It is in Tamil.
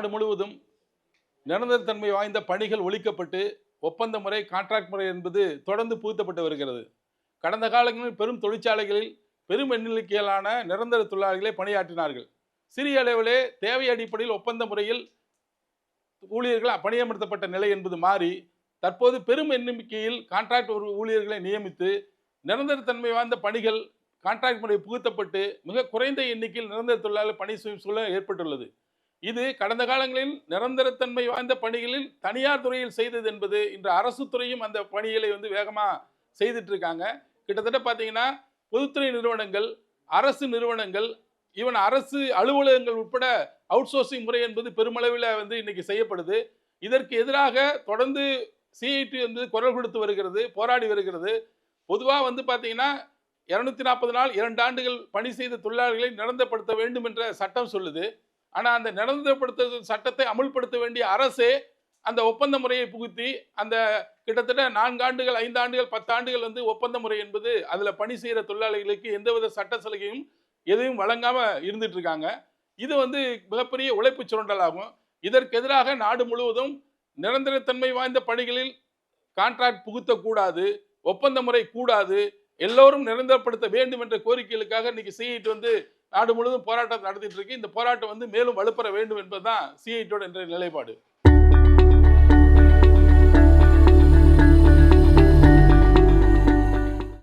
நாடு முழுவதும் நிரந்தரத்தன்மை வாய்ந்த பணிகள் ஒழிக்கப்பட்டு ஒப்பந்த முறை கான்ட்ராக்ட் முறை என்பது தொடர்ந்து புகுத்தப்பட்டு வருகிறது. கடந்த காலங்களில் பெரும் தொழிற்சாலைகளில் பெரும் எண்ணிக்கையிலான நிரந்தர தொழிலாளர்களை பணியாற்றினார்கள். சிறிய அளவிலே தேவை அடிப்படையில் ஒப்பந்த முறையில் ஊழியர்கள் பணியமர்த்தப்பட்ட நிலை என்பது மாறி தற்போது பெரும் எண்ணிக்கையில் கான்ட்ராக்ட் ஊழியர்களை நியமித்து நிரந்தரத்தன்மை வாய்ந்த பணிகள் கான்ட்ராக்ட் முறை புகுத்தப்பட்டு மிக குறைந்த எண்ணிக்கையில் நிரந்தர தொழிலாளர் பணி செய்யும் சூழல் ஏற்பட்டுள்ளது. இது கடந்த காலங்களில் நிரந்தரத்தன்மை வாய்ந்த பணிகளில் தனியார் துறையில் செய்தது என்பது இன்று அரசு துறையும் அந்த பணிகளை வேகமாக செய்துட்டு இருக்காங்க. கிட்டத்தட்ட பார்த்தீங்கன்னா பொதுத்துறை நிறுவனங்கள், அரசு நிறுவனங்கள், ஈவன் அரசு அலுவலகங்கள் உட்பட அவுட் சோர்சிங் முறை என்பது பெருமளவில் இன்னைக்கு செய்யப்படுது. இதற்கு எதிராக தொடர்ந்து சிஐடி குரல் கொடுத்து வருகிறது, போராடி வருகிறது. பொதுவாக பார்த்தீங்கன்னா 240 நாள் 2 ஆண்டுகள் பணி செய்த தொழிலாளர்களை நிரந்தரப்படுத்த வேண்டும் என்ற சட்டம் சொல்லுது. ஆனால் அந்த நிரந்தரப்படுத்த சட்டத்தை அமுல்படுத்த வேண்டிய அரசே அந்த ஒப்பந்த முறையை புகுத்தி அந்த கிட்டத்தட்ட 4 ஆண்டுகள் 5 ஆண்டுகள் 10 ஆண்டுகள் ஒப்பந்த முறை என்பது அதில் பணி செய்கிற தொழிலாளிகளுக்கு எந்தவித சட்ட சலுகையும் எதையும் வழங்காமல் இருந்துட்டு இருக்காங்க. இது மிகப்பெரிய உழைப்பு சுரண்டலாகும். இதற்கு எதிராக நாடு முழுவதும் நிரந்தரத்தன்மை வாய்ந்த பணிகளில் கான்ட்ராக்ட் புகுத்தக்கூடாது, ஒப்பந்த முறை கூடாது, எல்லோரும் நிரந்தரப்படுத்த வேண்டும் என்ற கோரிக்கைகளுக்காக இன்னைக்கு சிஐடி நாடு முழுவதும் போராட்டம் நடத்திட்டு இருக்கு. இந்த போராட்டம் மேலும் வலுப்பெற வேண்டும் என்பதுதான் சிஐடியோட இன்றைய நிலைப்பாடு.